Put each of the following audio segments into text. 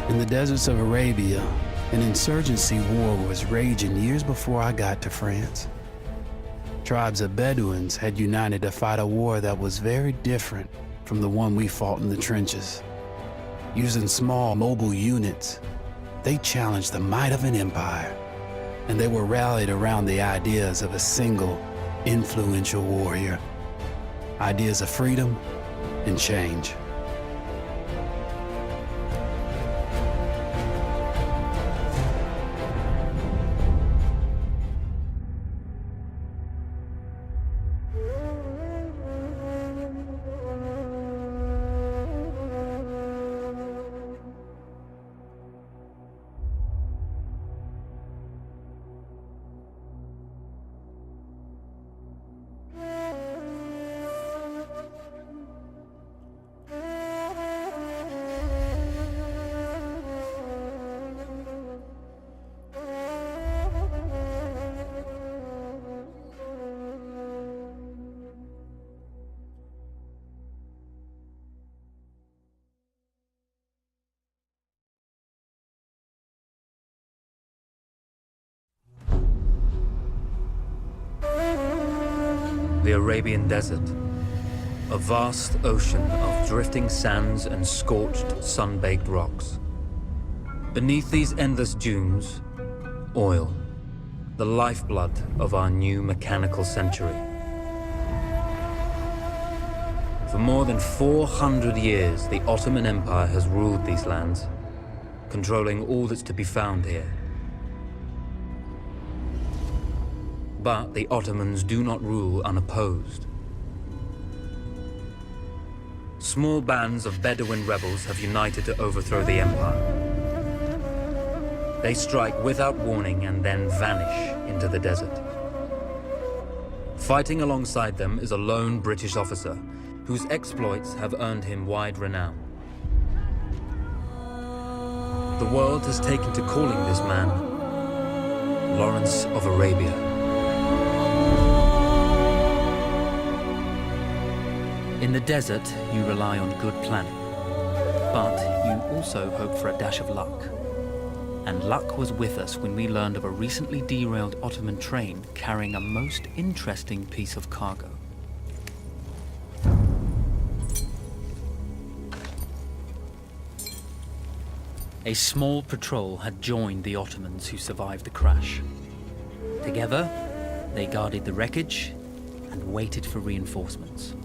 In the deserts of Arabia, an insurgency war was raging years before I got to France. Tribes of Bedouins had united to fight a war that was very different from the one we fought in the trenches. Using small, mobile units, they challenged the might of an empire, and they were rallied around the ideas of a single, influential warrior. Ideas of freedom and change. The Arabian Desert, a vast ocean of drifting sands and scorched, sun-baked rocks. Beneath these endless dunes, oil, the lifeblood of our new mechanical century. For more than 400 years, the Ottoman Empire has ruled these lands, controlling all that's to be found here. But the Ottomans do not rule unopposed. Small bands of Bedouin rebels have united to overthrow the empire. They strike without warning and then vanish into the desert. Fighting alongside them is a lone British officer whose exploits have earned him wide renown. The world has taken to calling this man Lawrence of Arabia. In the desert, you rely on good planning, but you also hope for a dash of luck. And luck was with us when we learned of a recently derailed Ottoman train carrying a most interesting piece of cargo. A small patrol had joined the Ottomans who survived the crash. Together, they guarded the wreckage and waited for reinforcements.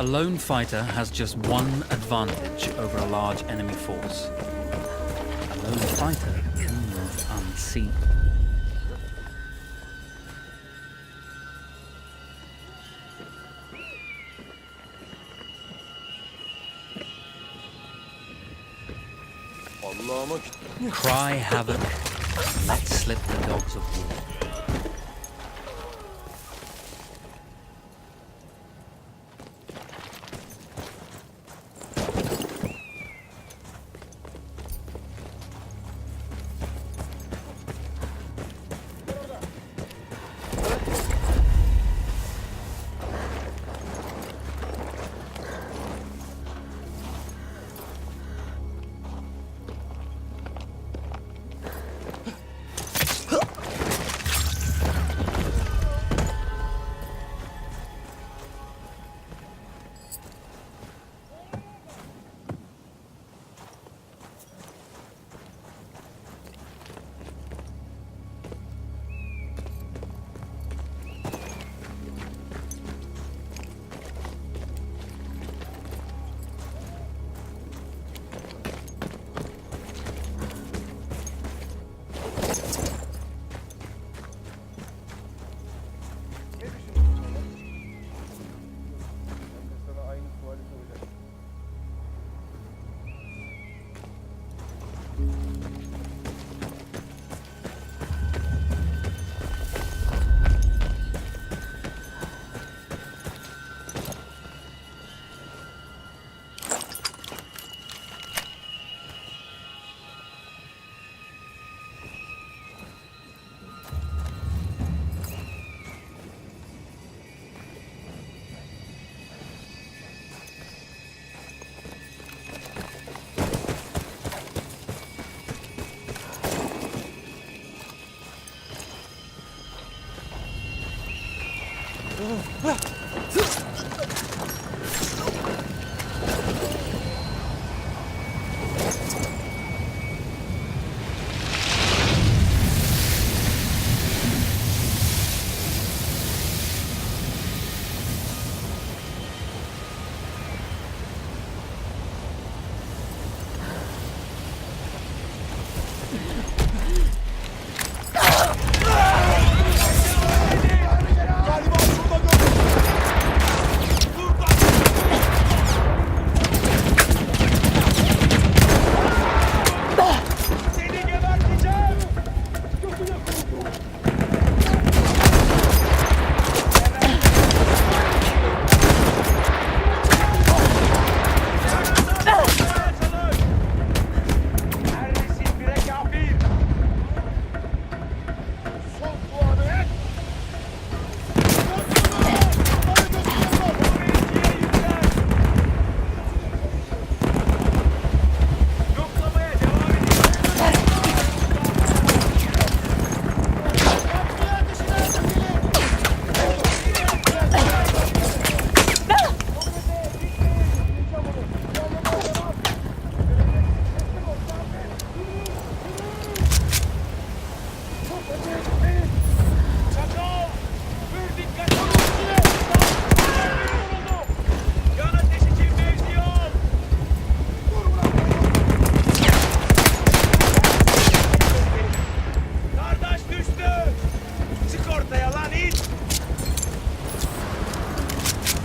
A lone fighter has just one advantage over a large enemy force. A lone fighter can move unseen. Cry havoc, let slip the dogs of war.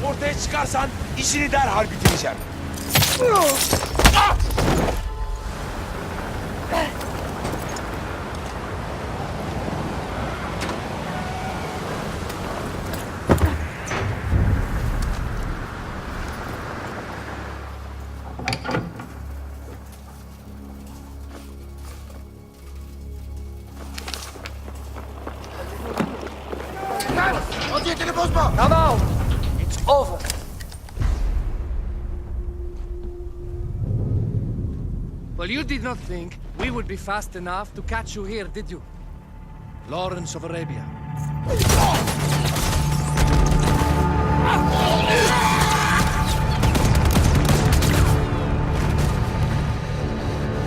Ortaya çıkarsan işini derhal bitireceğim. Vaziyetini bozma. Come out! It's over. Well, you did not think we would be fast enough to catch you here, did you? Lawrence of Arabia.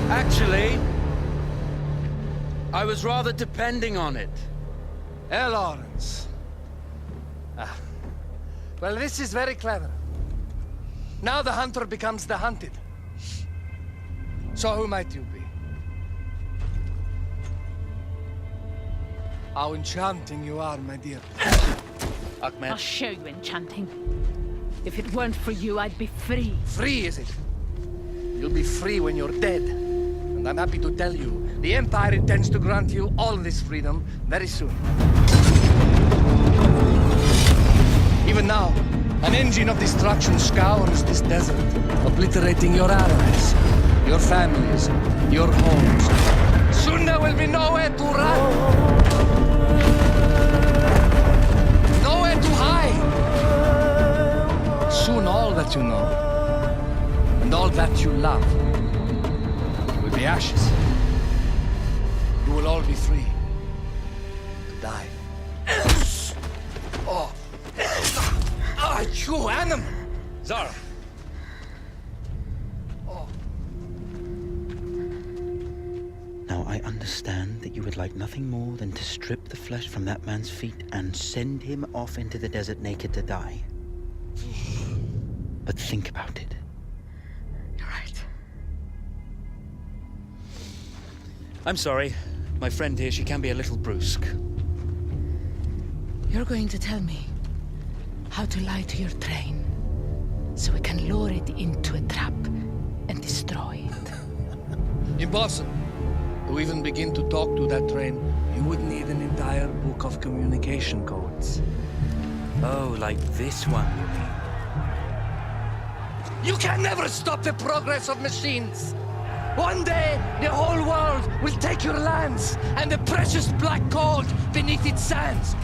Actually, I was rather depending on it. Lawrence. Well, this is very clever. Now the hunter becomes the hunted. So who might you be? How enchanting you are, my dear. Ahmed. I'll show you enchanting. If it weren't for you, I'd be free. Free, is it? You'll be free when you're dead. And I'm happy to tell you, the Empire intends to grant you all this freedom very soon. Even now, an engine of destruction scours this desert, obliterating your allies, your families, your homes. Soon there will be nowhere to run. Nowhere to hide. Soon all that you know, and all that you love, will be ashes. You will all be free to die. Oh. Ah, you animal! Zara. Oh. Now I understand that you would like nothing more than to strip the flesh from that man's feet and send him off into the desert naked to die. But think about it. You're right. I'm sorry. My friend here, she can be a little brusque. You're going to tell me how to lie to your train so we can lure it into a trap and destroy it. Impossible. To even begin to talk to that train, you would need an entire book of communication codes. Oh, like this one, you mean? You can never stop the progress of machines. One day, the whole world will take your lands and the precious black gold beneath its sands.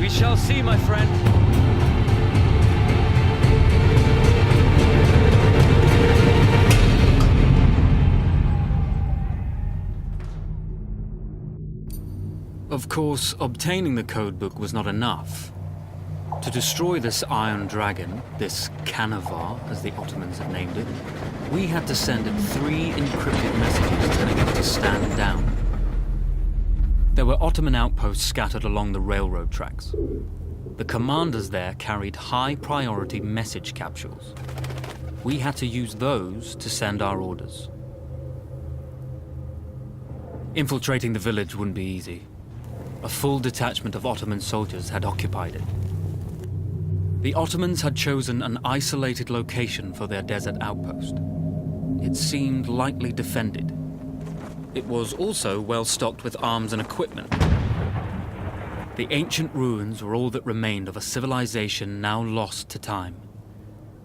We shall see, my friend. Of course, obtaining the codebook was not enough. To destroy this Iron Dragon, this Canavar, as the Ottomans had named it, we had to send it 3 encrypted messages telling it to stand down. There were Ottoman outposts scattered along the railroad tracks. The commanders there carried high-priority message capsules. We had to use those to send our orders. Infiltrating the village wouldn't be easy. A full detachment of Ottoman soldiers had occupied it. The Ottomans had chosen an isolated location for their desert outpost. It seemed lightly defended. It was also well stocked with arms and equipment. The ancient ruins were all that remained of a civilization now lost to time.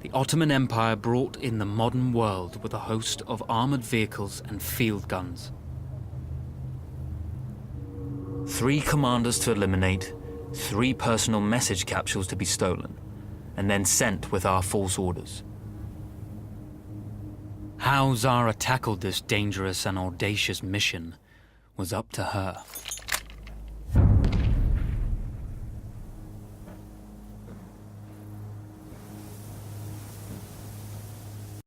The Ottoman Empire brought in the modern world with a host of armored vehicles and field guns. 3 commanders to eliminate, 3 personal message capsules to be stolen, and then sent with our false orders. How Zara tackled this dangerous and audacious mission was up to her.